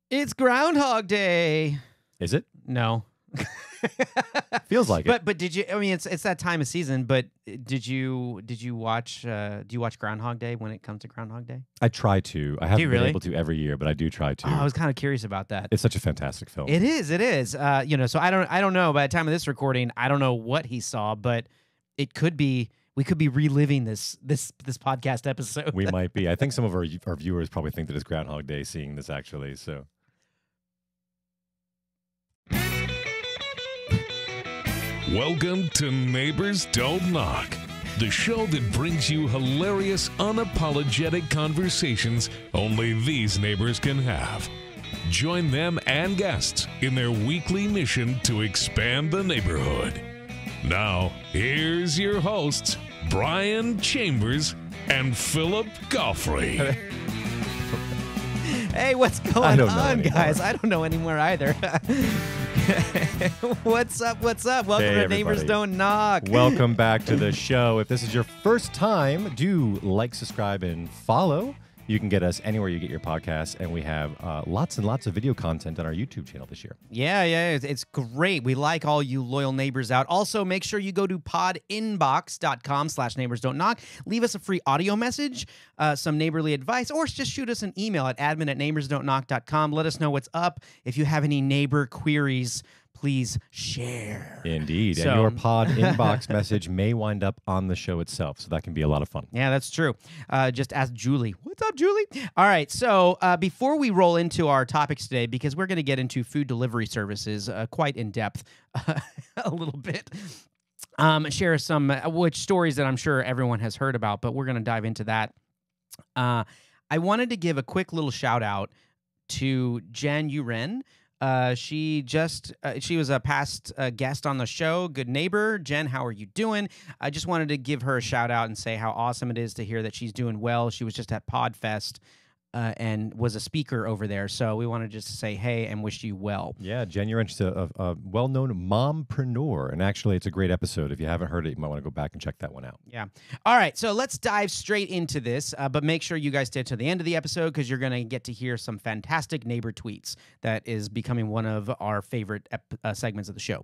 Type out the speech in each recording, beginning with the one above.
It's Groundhog Day. Is it? No. Feels like it. But did you? I mean, it's that time of season. But did you watch? Do you watch Groundhog Day when it comes to Groundhog Day? I try to. I haven't been really? able to every year, but I do try to. Oh, I was kind of curious about that. It's such a fantastic film. It is. It is. So I don't know. By the time of this recording, I don't know what he saw, but it could be. We could be reliving this podcast episode. We might be. I think some of our viewers probably think that it's Groundhog Day seeing this actually. So. Welcome to Neighbors Don't Knock, the show that brings you hilarious, unapologetic conversations only these neighbors can have. Join them and guests in their weekly mission to expand the neighborhood. Now, here's your hosts, Brian Chambers and Philip Goffrey. Hey, what's going on, guys? I don't know anymore either. What's up? Welcome to Neighbors Don't Knock. Welcome back to the show. If this is your first time, do like, subscribe, and follow. You can get us anywhere you get your podcasts, and we have lots and lots of video content on our YouTube channel this year. Yeah, it's great. We like all you loyal neighbors out. Also, make sure you go to podinbox.com/neighborsdon'tknock. Leave us a free audio message, some neighborly advice, or just shoot us an email at admin@neighborsdon'tknock.com. Let us know what's up. If you have any neighbor queries, please share. Indeed. So, and your pod inbox message may wind up on the show itself, so that can be a lot of fun. Yeah, that's true. Just ask Julie. What's up, Julie? All right, so before we roll into our topics today, because we're going to get into food delivery services quite in depth a little bit, share some stories that I'm sure everyone has heard about, but we're going to dive into that. I wanted to give a quick little shout out to Jen Uren. She was a past guest on the show. Good neighbor. Jen, how are you doing? I just wanted to give her a shout out and say how awesome it is to hear that she's doing well. She was just at PodFest and was a speaker over there. So we wanted just to say hey and wish you well. Yeah, Jen, you're a well-known mompreneur, and actually it's a great episode. If you haven't heard it, you might want to go back and check that one out. Yeah. All right, so let's dive straight into this, but make sure you guys stay to the end of the episode because you're going to get to hear some fantastic neighbor tweets. That is becoming one of our favorite segments of the show.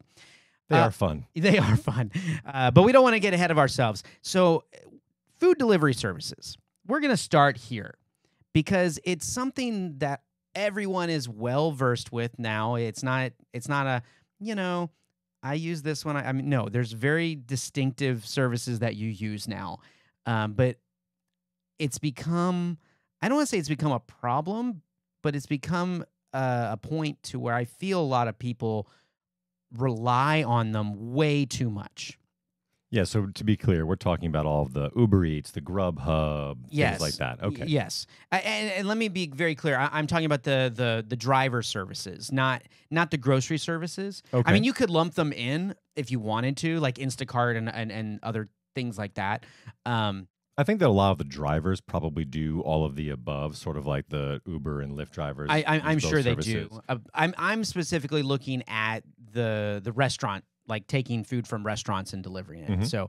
They are fun. They are fun, but we don't want to get ahead of ourselves. So food delivery services, we're going to start here, because it's something that everyone is well versed with now. It's not a, I use this one. I mean, no, there's very distinctive services that you use now. But it's become, I don't want to say it's become a problem, but it's become a point to where I feel a lot of people rely on them way too much. Yeah, so to be clear, we're talking about all of the Uber Eats, the Grubhub, yes. things like that. Okay. Yes, and let me be very clear. I'm talking about the driver services, not the grocery services. Okay. I mean, you could lump them in if you wanted to, like Instacart and other things like that. I think that a lot of the drivers probably do all of the above, sort of like the Uber and Lyft drivers. I'm sure services. they do. I'm specifically looking at the restaurant, like taking food from restaurants and delivering it. Mm-hmm. So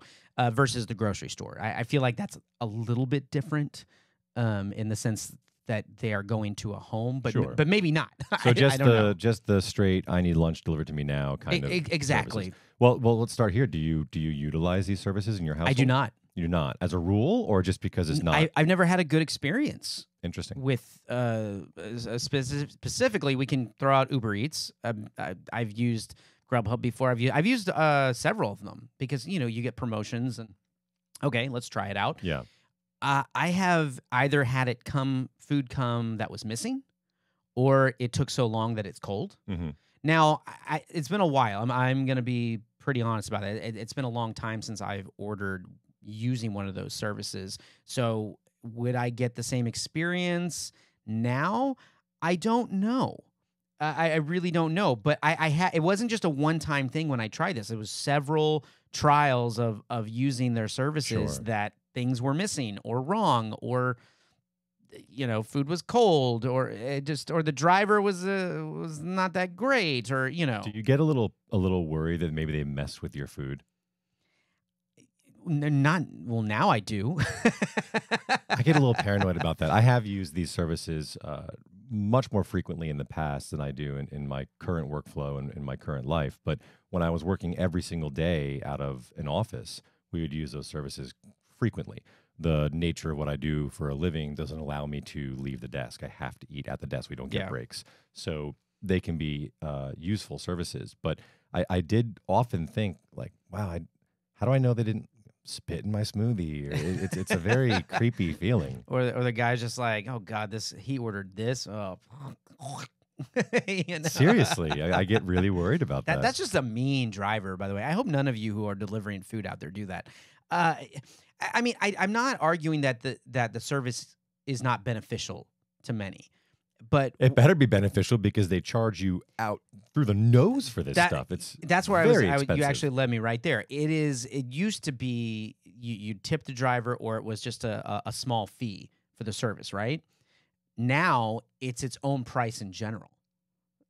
versus the grocery store. I feel like that's a little bit different in the sense that they are going to a home, but Sure. but maybe not. So I don't know. just the straight I need lunch delivered to me now kind of exactly. services. Well, let's start here. Do you utilize these services in your household? I do not. You do not, as a rule, or just because it's not? I've never had a good experience. Interesting. With specifically, we can throw out Uber Eats. I've used Grubhub before. I've used several of them because you get promotions and okay, let's try it out. Yeah. I have either had food come that was missing, or it took so long that it's cold. Mm-hmm. Now it's been a while. I'm going to be pretty honest about it. It's been a long time since I've ordered using one of those services. So would I get the same experience now? I don't know. I really don't know. But it wasn't just a one-time thing when I tried this. It was several trials of using their services Sure. that things were missing or wrong or food was cold or the driver was not that great or Do you get a little worried that maybe they messed with your food? Now I do. I get a little paranoid about that. I have used these services much more frequently in the past than I do in my current workflow and in my current life. But when I was working every single day out of an office, we would use those services frequently. The nature of what I do for a living doesn't allow me to leave the desk. I have to eat at the desk. We don't get breaks. So they can be useful services. But I did often think, like, wow, how do I know they didn't spit in my smoothie? Or it's a very creepy feeling. Or the guy's just like, oh God, he ordered this. Oh, you know? Seriously, I get really worried about that. That's just a mean driver, by the way. I hope none of you who are delivering food out there do that. I mean, I'm not arguing that the service is not beneficial to many, but it better be beneficial because they charge you out through the nose for this stuff. That's where very you expensive. actually led me right there. It used to be you tip the driver, or it was just a small fee for the service, right? Now it's its own price in general.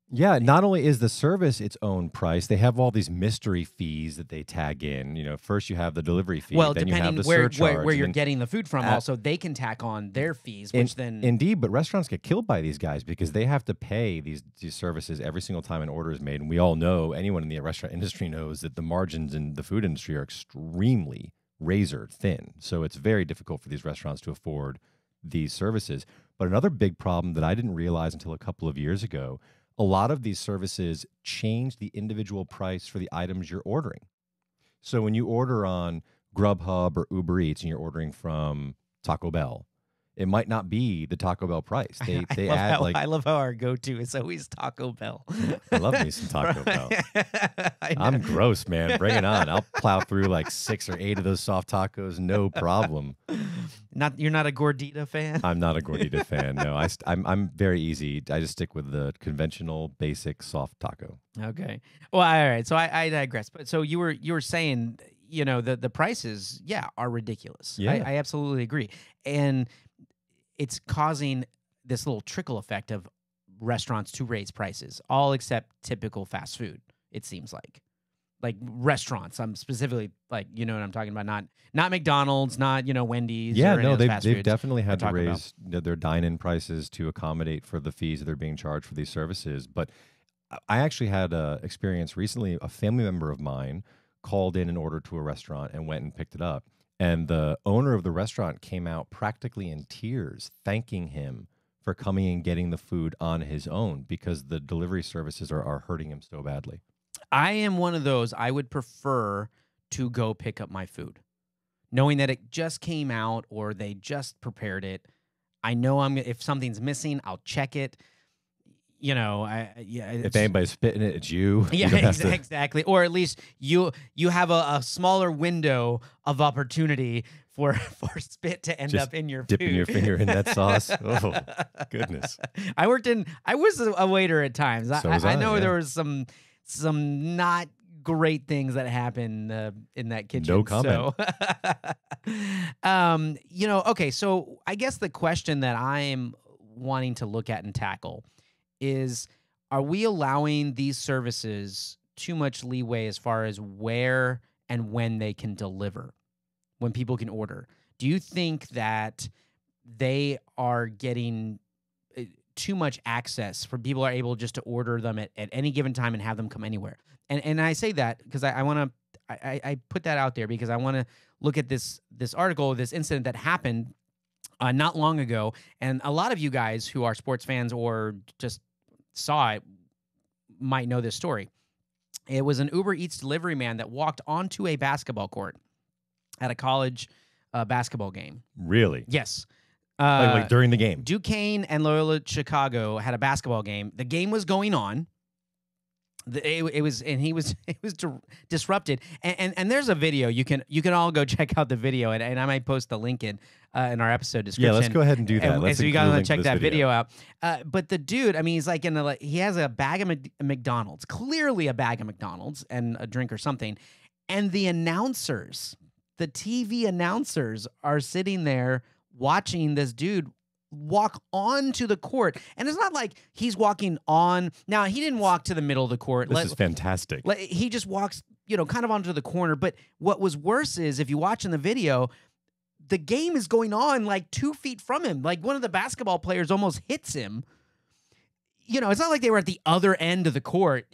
Yeah, not only is the service its own price, they have all these mystery fees that they tag in. You know, first you have the delivery fee, well, then you have depending the where surcharge. you're getting the food from, also they can tack on their fees, which then indeed, but restaurants get killed by these guys because they have to pay these services every single time an order is made. And we all know, anyone in the restaurant industry knows that the margins in the food industry are extremely razor thin. So it's very difficult for these restaurants to afford these services. But another big problem that I didn't realize until a couple of years ago, a lot of these services change the individual price for the items you're ordering. So when you order on Grubhub or Uber Eats and you're ordering from Taco Bell, it might not be the Taco Bell price. They add I love how our go-to is always Taco Bell. I love me some Taco Bell. I'm gross, man. Bring it on. I'll plow through like 6 or 8 of those soft tacos, no problem. You're not a gordita fan? I'm not a gordita fan. No, I'm very easy. I just stick with the conventional, basic, soft taco. Okay. Well, all right. So I digress. But so you were saying, you know, the prices, are ridiculous. Yeah. I absolutely agree. And it's causing this little trickle effect of restaurants to raise prices, all except typical fast food, it seems like. Like restaurants, I'm specifically like, you know what I'm talking about, not McDonald's, not, Wendy's. Yeah, or any no, of those fast they've foods definitely had to we're talking raise their dine-in prices to accommodate for the fees that they're being charged for these services. But I actually had an experience recently. A family member of mine called in an order to a restaurant and went and picked it up. And the owner of the restaurant came out practically in tears, thanking him for coming and getting the food on his own because the delivery services are hurting him so badly. I am one of those. I would prefer to go pick up my food, knowing that it just came out or they just prepared it. I know if something's missing, I'll check it. If anybody's spitting it, it's you. Yeah, you exactly. Or at least you have a smaller window of opportunity for spit to end up in your dipping food. your finger in that sauce. Oh, goodness. I was a waiter at times. So was I know there was some not great things that happen in that kitchen. No comment. So, okay. So I guess the question that I am wanting to look at and tackle is, are we allowing these services too much leeway as far as where and when they can deliver, when people can order? Do you think that they are getting too much access for people are able just to order them at any given time and have them come anywhere? And I say that because I want to, I put that out there because I want to look at this article, this incident that happened not long ago. And a lot of you guys who are sports fans or just saw it might know this story. It was an Uber Eats delivery man that walked onto a basketball court at a college basketball game. Really? Yes. Like during the game? Duquesne and Loyola Chicago had a basketball game. The game was going on. It was disrupted. And there's a video. You can all go check out the video, and I might post the link in our episode description. Yeah, let's go ahead and do that. And so you guys want to check that video out. But the dude, I mean, he's like he has a bag of McDonald's, clearly a bag of McDonald's and a drink or something. And the announcers, the TV announcers, are sitting there watching this dude walk onto the court. And it's not like he's walking on. Now, he didn't walk to the middle of the court. This is fantastic. He just walks, kind of onto the corner. But what was worse is, if you watch in the video, the game is going on like 2 feet from him. Like one of the basketball players almost hits him. it's not like they were at the other end of the court,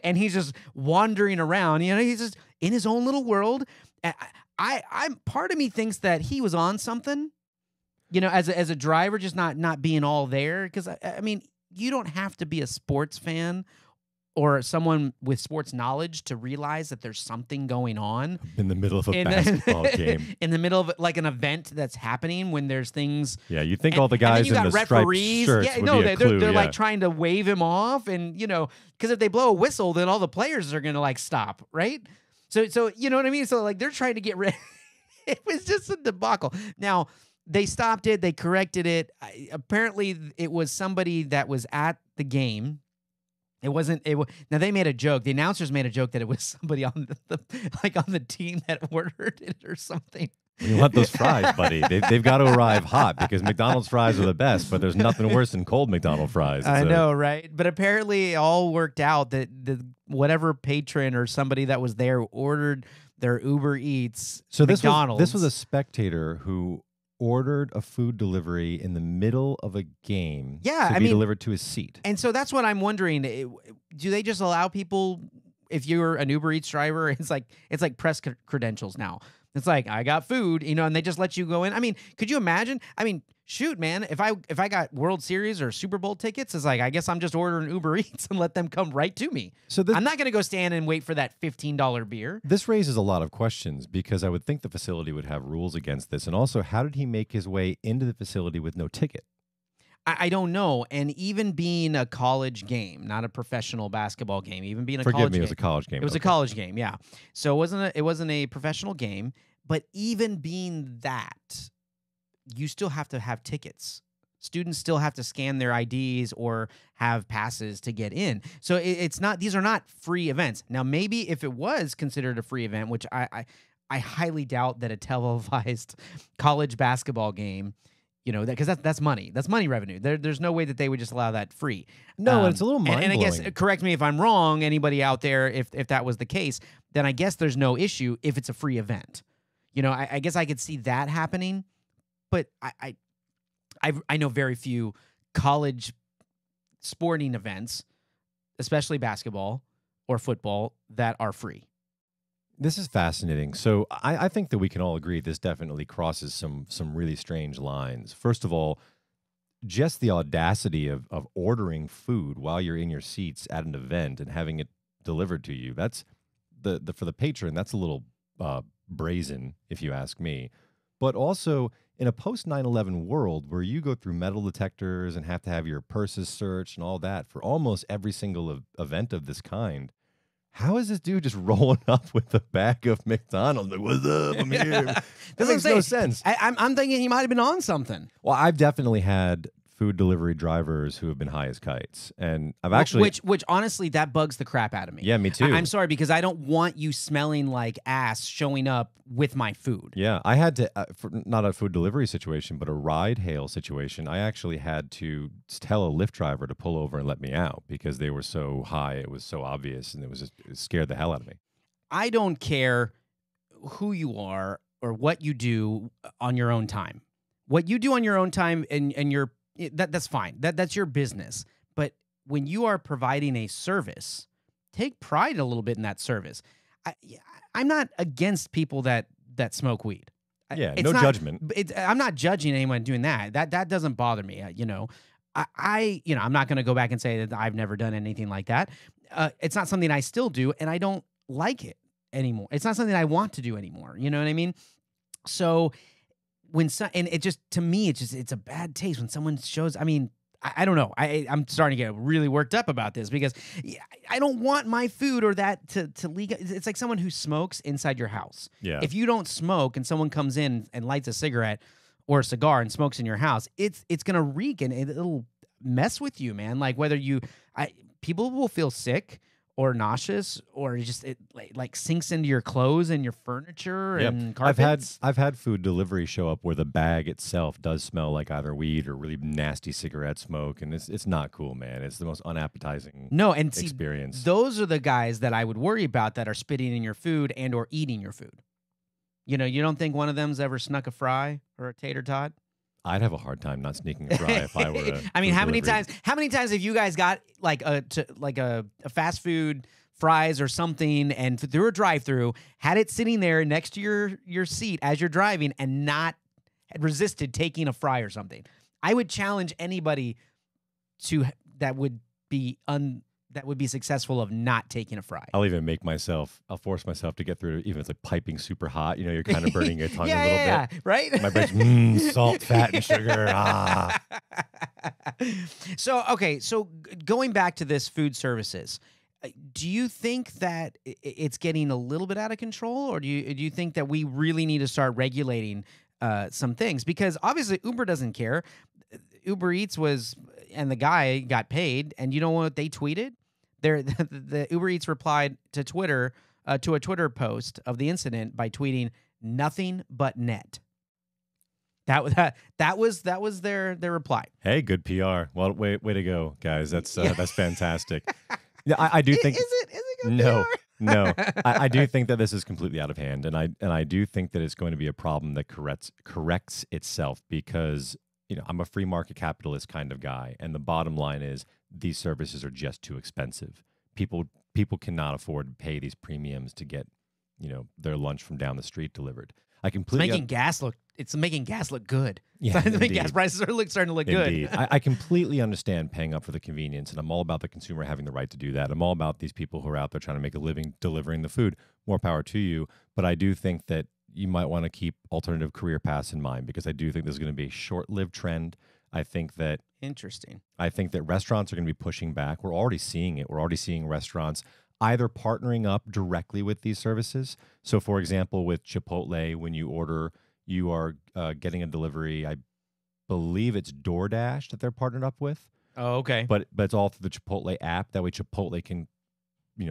and he's just wandering around. He's just in his own little world. I'm part of me thinks that he was on something, as a driver, just not being all there. Because I mean, you don't have to be a sports fan or someone with sports knowledge to realize that there's something going on in the middle of a basketball game, in the middle of like an event that's happening when there's things. Yeah, you think all the guys in the striped shirts would be a clue. They're like trying to wave him off, and because if they blow a whistle, then all the players are gonna like stop, right? So you know what I mean? So like they're trying to get rid. It was just a debacle. Now they stopped it, they corrected it. Apparently, it was somebody that was at the game. It wasn't. Now they made a joke. The announcers made a joke that it was somebody on on the team that ordered it or something. You want those fries, buddy? They've got to arrive hot because McDonald's fries are the best. But there's nothing worse than cold McDonald's fries. I know, right? But apparently, it all worked out. That whatever patron or somebody that was there ordered their Uber Eats. So McDonald's. this was a spectator who ordered a food delivery in the middle of a game to be delivered to his seat. And so that's what I'm wondering. Do they just allow people, if you're an Uber Eats driver, it's like press credentials now. It's like, I got food, and they just let you go in. I mean, could you imagine? I mean, shoot, man, if I got World Series or Super Bowl tickets, it's like, I guess I'm just ordering Uber Eats and let them come right to me. So I'm not going to go stand and wait for that $15 beer. This raises a lot of questions because I would think the facility would have rules against this. And also, how did he make his way into the facility with no ticket? I don't know. And even being a college game, not a professional basketball game, even being a college game. Forgive me, it was a college game. It was a college game, yeah. So it wasn't a professional game, but even being that, you still have to have tickets. Students still have to scan their IDs or have passes to get in. So these are not free events. Now, maybe if it was considered a free event, which I highly doubt that a televised college basketball game, because that's money. That's money revenue. There's no way that they would just allow that free. No, it's a little mind-blowing. And I guess, correct me if I'm wrong, anybody out there, if that was the case, then I guess there's no issue if it's a free event. I guess I could see that happening, but I know very few college sporting events, especially basketball or football, that are free. This is fascinating. So I think that we can all agree this definitely crosses some really strange lines. First of all, just the audacity of ordering food while you're in your seats at an event and having it delivered to you. That's for the patron, that's a little brazen, if you ask me. But also, in a post 9/11 world where you go through metal detectors and have to have your purses searched and all that for almost every single event of this kind, how is this dude just rolling up with a bag of McDonald's? Like, what's up? I'm here. That makes no sense. I'm thinking he might have been on something. Well, I've definitely had food delivery drivers who have been high as kites, and I've actually which honestly that bugs the crap out of me. Yeah, me too. I'm sorry because I don't want you smelling like ass showing up with my food. Yeah, I had to for not a food delivery situation, but a ride hail situation. I actually had to tell a Lyft driver to pull over and let me out because they were so high. It was so obvious, and it scared the hell out of me. I don't care who you are or what you do on your own time. What you do on your own time and your that's fine. That's your business. But when you are providing a service, take pride a little bit in that service. I'm not against people that smoke weed. Yeah, no judgment. I'm not judging anyone doing that. That doesn't bother me. I'm not going to go back and say that I've never done anything like that. It's not something I still do, and I don't like it anymore. It's not something I want to do anymore. You know what I mean? So and it just, to me, it's a bad taste when someone shows, I mean, I don't know. I'm starting to get really worked up about this because I don't want my food or that to leak. It's like someone who smokes inside your house. Yeah. If you don't smoke and someone comes in and lights a cigarette or a cigar and smokes in your house, it's going to reek and it'll mess with you, man. Like people will feel sick or nauseous, or just it like sinks into your clothes and your furniture and carpets. I've had food delivery show up where the bag itself does smell like either weed or really nasty cigarette smoke, and it's not cool, man. It's the most unappetizing experience. Those are the guys that I would worry about that are spitting in your food and or eating your food. You don't think one of them's ever snuck a fry or a tater tot? I'd have a hard time not sneaking a fry if I were a I mean, food how many delivery. times have you guys got like a fast food fries or something and through a drive-through, had it sitting there next to your seat as you're driving and not resisted taking a fry or something? I would challenge anybody that would be successful of not taking a fry. I'll force myself to get through it, even if it's like piping super hot. You know, you're kind of burning your tongue a little bit. Right? My brain's salt, fat, and sugar. So going back to this food services, do you think that it's getting a little bit out of control, or do you think that we really need to start regulating some things? Because obviously Uber doesn't care. Uber Eats and the guy got paid, and you know what they tweeted? The Uber Eats replied to Twitter, to a Twitter post of the incident by tweeting "nothing but net." That was their reply. Hey, good PR. Well, way to go, guys. That's fantastic. Yeah, I do think. Is it good No, PR? no. I do think that this is completely out of hand, and I do think that it's going to be a problem that corrects itself, because I'm a free market capitalist kind of guy, and the bottom line is these services are just too expensive. People cannot afford to pay these premiums to get their lunch from down the street delivered. I completely It's making gas look good. Yeah, Gas prices are starting to look Indeed. good. I completely understand paying up for the convenience, and I'm all about the consumer having the right to do that. I'm all about these people who are out there trying to make a living delivering the food. More power to you. But I do think that you might want to keep alternative career paths in mind, because I do think this is going to be a short-lived trend. I think that restaurants are going to be pushing back. We're already seeing it. We're already seeing restaurants either partnering up directly with these services. So, for example, with Chipotle, when you order, you are getting a delivery. I believe it's DoorDash that they're partnered up with. Oh, okay. But it's all through the Chipotle app. That way Chipotle can,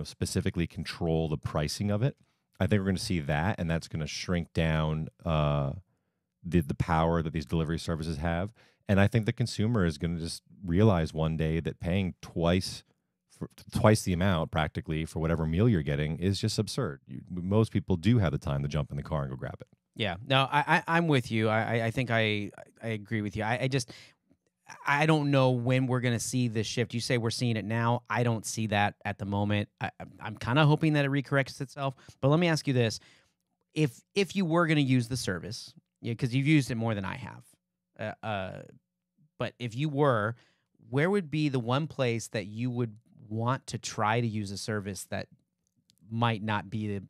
specifically control the pricing of it. I think we're going to see that, and that's going to shrink down the power that these delivery services have. And I think the consumer is going to just realize one day that paying twice the amount practically for whatever meal you're getting is just absurd. Most people do have the time to jump in the car and go grab it. Yeah, no, I'm with you. I think I agree with you. I don't know when we're going to see this shift. You say we're seeing it now. I don't see that at the moment. I'm kind of hoping that it recorrects itself. But let me ask you this: if you were going to use the service, because you've used it more than I have, but if you were, where would be the one place that you would want to try to use a service that might not be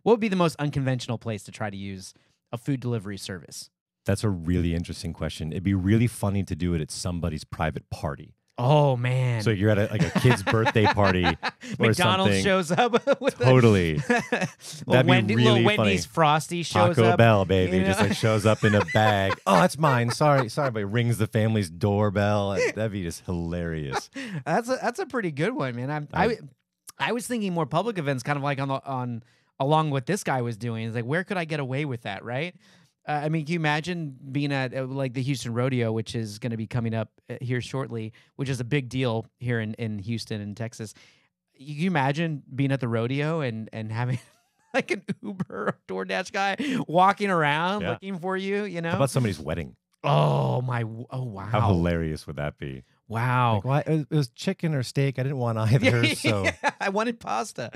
what would be the most unconventional place to try to use a food delivery service? That's a really interesting question. It'd be really funny to do it at somebody's private party. Oh, man. So you're at a kid's birthday party or McDonald's something. shows up. With Totally. That'd be really funny. Wendy's Frosty shows Taco up. Bell, baby. Just like shows up in a bag. Oh, that's mine. Sorry, but rings the family's doorbell. That'd be just hilarious. That's a pretty good one, man. I was thinking more public events, kind of like on along what this guy was doing. It's like, where could I get away with that, right? I mean, can you imagine being at like the Houston Rodeo, which is going to be coming up here shortly, which is a big deal here in Houston and Texas. Can you imagine being at the rodeo and having like an Uber or DoorDash guy walking around looking for you, How about somebody's wedding? Oh, wow. How hilarious would that be? Wow. Like, it was chicken or steak. I didn't want either, so I wanted pasta.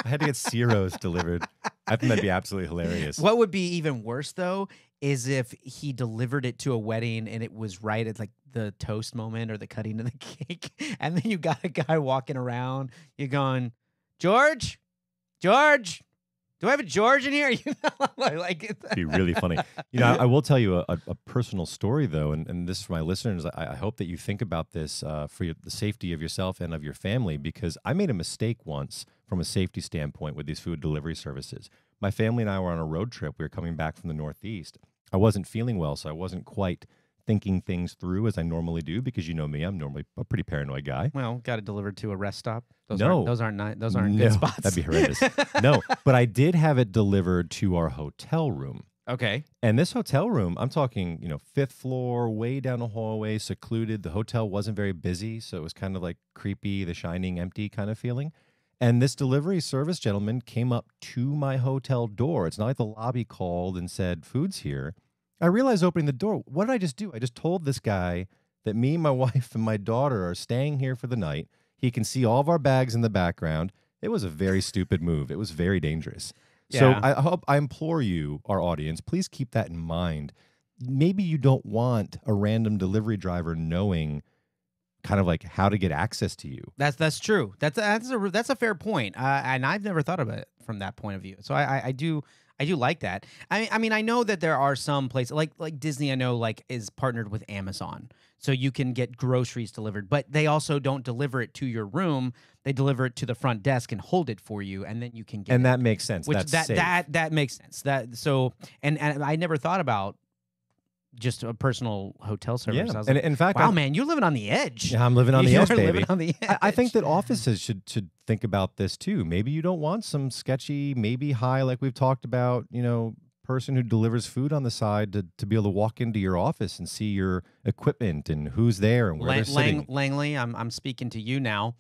I had to get Ciro's delivered. I think that'd be absolutely hilarious. What would be even worse, though, is if he delivered it to a wedding and it was right at like the toast moment or the cutting of the cake, and then you got a guy walking around, you're going, George, do I have a George in here? Like it'd be really funny. I will tell you a personal story, though, and this is for my listeners. I hope that you think about this for the safety of yourself and of your family, because I made a mistake once from a safety standpoint with these food delivery services. My family and I were on a road trip. We were coming back from the Northeast. I wasn't feeling well, so I wasn't quite thinking things through as I normally do, because you know me, I'm normally a pretty paranoid guy. Well, got it delivered to a rest stop. Those aren't No, good spots. That'd be horrendous. No, but I did have it delivered to our hotel room. Okay. And this hotel room, I'm talking, 5th floor, way down the hallway, secluded. The hotel wasn't very busy, so it was kind of like creepy, The Shining, empty kind of feeling. And this delivery service gentleman came up to my hotel door. It's not like the lobby called and said, food's here. I realized opening the door, what did I just do? I just told this guy that me, my wife, and my daughter are staying here for the night. He can see all of our bags in the background. It was a very stupid move. It was very dangerous. So Yeah. I implore you, our audience, please keep that in mind. Maybe you don't want a random delivery driver knowing kind of like how to get access to you. That's true. That's a fair point. And I've never thought about it from that point of view. So I do like that. I mean I know that there are some places like Disney. I know like is partnered with Amazon, so you can get groceries delivered. But they also don't deliver it to your room. They deliver it to the front desk and hold it for you, and then you can get. And it. that makes sense. Which That's that safe. that makes sense. That so and I never thought about just a personal hotel service. Yeah. I was And like, in fact, wow, man, you're living on the edge. I'm living on the You're edge, baby. living on the edge. I think that offices should think about this too. Maybe you don't want some sketchy, maybe high, like we've talked about, person who delivers food on the side to be able to walk into your office and see your equipment and who's there and where they're sitting. Langley, I'm speaking to you now.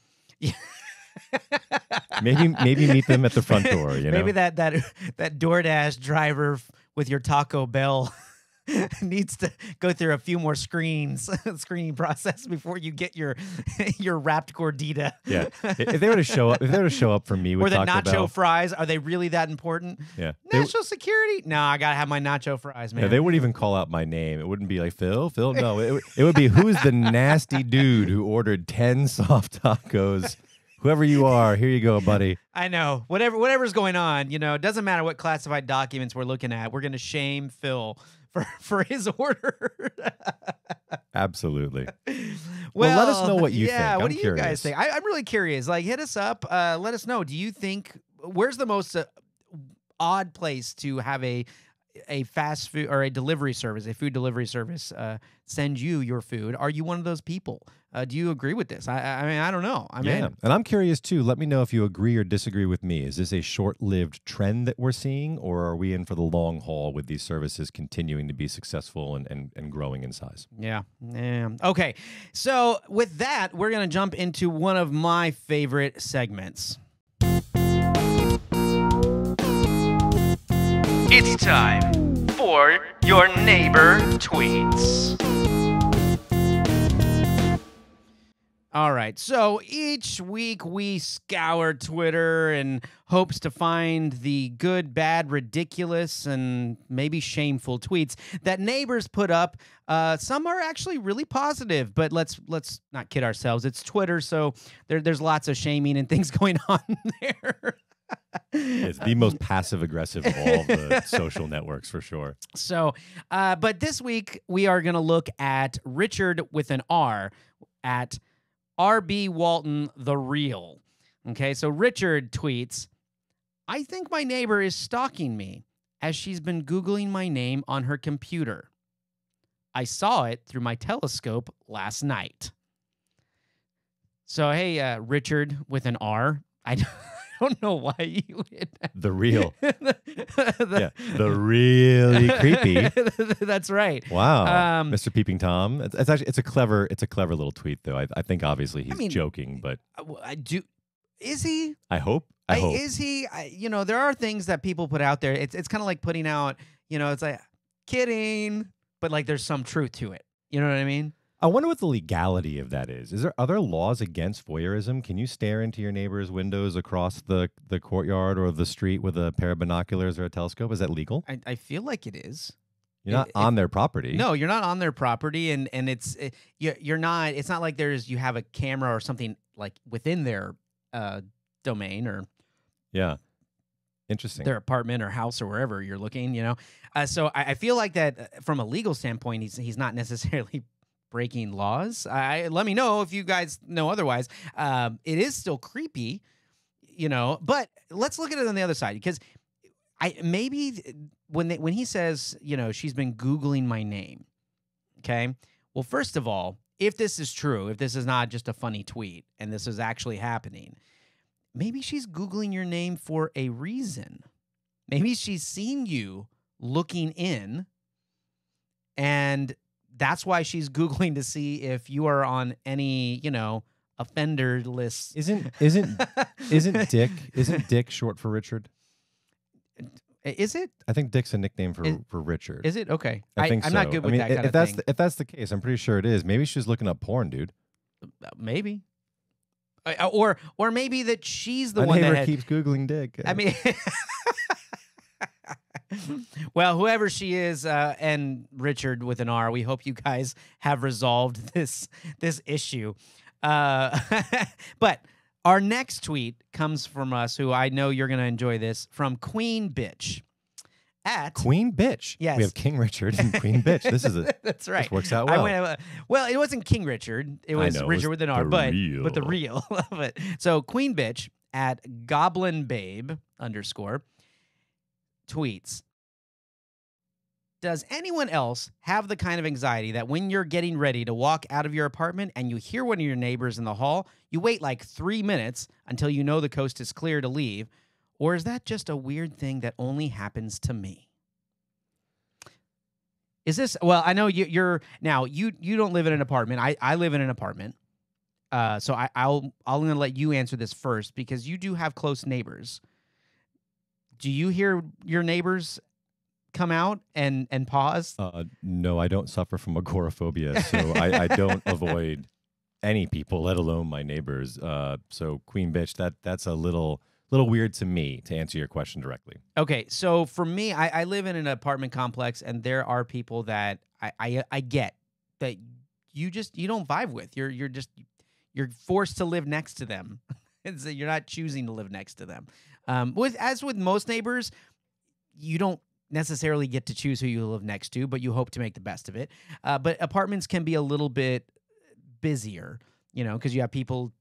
Maybe meet them at the front door. Maybe that DoorDash driver with your Taco Bell needs to go through a few more screening process before you get your wrapped gordita. Yeah, if they were to show up for me or with the Taco nacho Bell, fries, are they really that important? Yeah, National security? No, I gotta have my nacho fries, man. yeah, they wouldn't even call out my name. It wouldn't be like Phil. No, it would be who's the nasty dude who ordered 10 soft tacos. Whoever you are, here you go, buddy. I know. Whatever's going on, it doesn't matter what classified documents we're looking at. We're gonna shame Phil for his order. Absolutely. Well, let us know what you think. What I'm do you curious. guys think? I'm really curious. Like, hit us up. Let us know. Do you think where's the most odd place to have a fast food or a delivery service, a food delivery service, send you your food? Are you one of those people? Do you agree with this? I mean, I don't know. Yeah, and I'm curious too. Let me know if you agree or disagree with me. Is this a short-lived trend that we're seeing, or are we in for the long haul with these services continuing to be successful and growing in size? Yeah. Okay. So with that, we're going to jump into one of my favorite segments. It's time for your neighbor tweets. All right, so each week we scour Twitter in hopes to find the good, bad, ridiculous, and maybe shameful tweets that neighbors put up. Some are actually really positive, but let's not kid ourselves. It's Twitter, so there's lots of shaming and things going on there. It's the most passive-aggressive of all the social networks, for sure. So, but this week we are going to look at Richard with an R at RB Walton the Real. Okay, so Richard tweets, I think my neighbor is stalking me as she's been Googling my name on her computer. I saw it through my telescope last night. So, hey, Richard with an R. I don't know why you would. The Real. The really creepy. That's right. Wow, Mr. Peeping Tom. It's a clever little tweet, though. I think obviously he's joking, but is he? I hope. Is he? There are things that people put out there. It's kind of like putting out. It's like kidding, but like there's some truth to it. You know what I mean? I wonder what the legality of that is. Is there other laws against voyeurism? Can you stare into your neighbor's windows across the courtyard or the street with a pair of binoculars or a telescope? Is that legal? I feel like it is. You're not on their property. No, you're not on their property, and you're not. It's not like you have a camera or something like within their domain or Interesting. Their apartment or house or wherever you're looking. So I feel like that from a legal standpoint, he's not necessarily breaking laws. Let me know if you guys know otherwise. It is still creepy, but let's look at it on the other side, because maybe when he says, she's been Googling my name. Okay. Well, first of all, if this is true, if this is not just a funny tweet and this is actually happening, maybe she's Googling your name for a reason. Maybe she's seen you looking in, and that's why she's Googling to see if you are on any, offender lists. Isn't Dick short for Richard? Is it? I think Dick's a nickname for Richard. Is it? Okay. I think I'm so. not good with that kind of thing. If that's the case, I'm pretty sure it is. Maybe she's looking up porn, dude. Maybe. Or maybe that she's the My one neighbor that keeps Googling Dick. I mean, well, whoever she is, and Richard with an R, we hope you guys have resolved this issue. But our next tweet comes from us, who I know you're going to enjoy this, from Queen Bitch. Queen Bitch. Yes. We have King Richard and Queen Bitch. This is That's right. This works out well. Well, it wasn't King Richard. It was Richard with an R, but the real of it. So Queen Bitch at Goblin Babe _ tweets. Does anyone else have the kind of anxiety that when you're getting ready to walk out of your apartment and you hear one of your neighbors in the hall, you wait like 3 minutes until you know the coast is clear to leave? Or is that just a weird thing that only happens to me? Is this, well, I know you don't live in an apartment. I live in an apartment. So I'm going to let you answer this first because you do have close neighbors. Do you hear your neighbors come out and pause? No, I don't suffer from agoraphobia, so I don't avoid any people, let alone my neighbors. So Queen Bitch, that's a little weird to me, to answer your question directly. Okay, so for me, I live in an apartment complex, and there are people that I get that you don't vibe with. You're forced to live next to them. You're not choosing to live next to them. As with most neighbors, you don't necessarily get to choose who you live next to, but you hope to make the best of it. But apartments can be a little bit busier, because you have people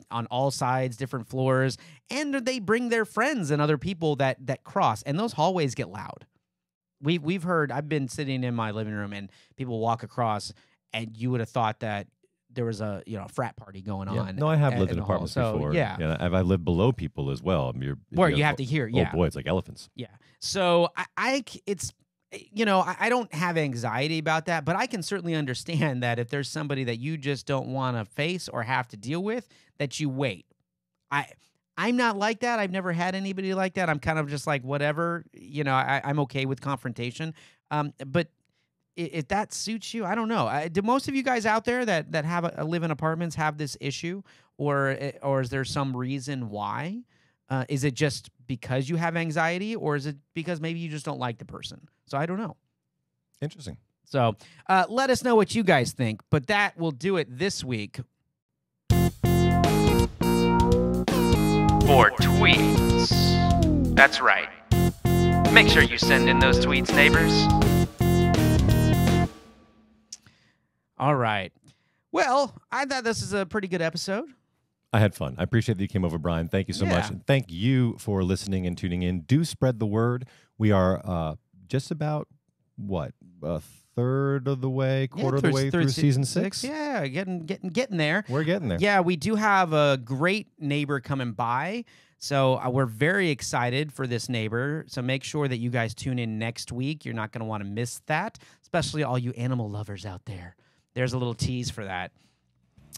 on all sides, different floors, and they bring their friends and other people that cross, and those hallways get loud. We've heard, I've been sitting in my living room and people walk across, and you would have thought that there was a frat party going on. No, I have lived in apartments before. Yeah, I've lived below people as well. Where you have to hear. Yeah. Oh boy, it's like elephants. Yeah. So I don't have anxiety about that, but I can certainly understand that if there's somebody that you just don't want to face or have to deal with, that you wait. I'm not like that. I've never had anybody like that. I'm kind of just like whatever. I'm okay with confrontation. But if that suits you, I don't know. Do most of you guys out there that have live in apartments have this issue, or is there some reason why? Is it just because you have anxiety, or is it because maybe you just don't like the person? So I don't know. Interesting. So let us know what you guys think. But that will do it this week for tweets. That's right. Make sure you send in those tweets, neighbors. All right. Well, I thought this is a pretty good episode. I had fun. I appreciate that you came over, Brian. Thank you so much. And thank you for listening and tuning in. Do spread the word. We are just about, a third of the way, quarter of the way through season 6? Yeah, getting there. We're getting there. Yeah, we do have a great neighbor coming by. So we're very excited for this neighbor. So make sure that you guys tune in next week. You're not going to want to miss that, especially all you animal lovers out there. There's a little tease for that.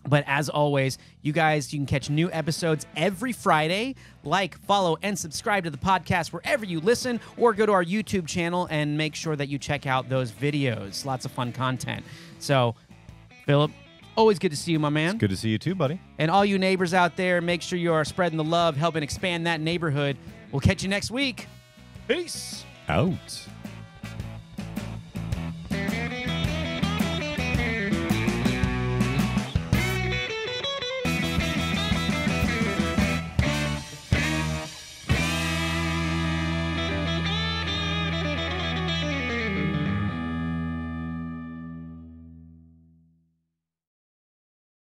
But as always, you can catch new episodes every Friday. Like, follow, and subscribe to the podcast wherever you listen, or go to our YouTube channel and make sure that you check out those videos. Lots of fun content. So, Philip, always good to see you, my man. It's good to see you too, buddy. And all you neighbors out there, make sure you are spreading the love, helping expand that neighborhood. We'll catch you next week. Peace. Out.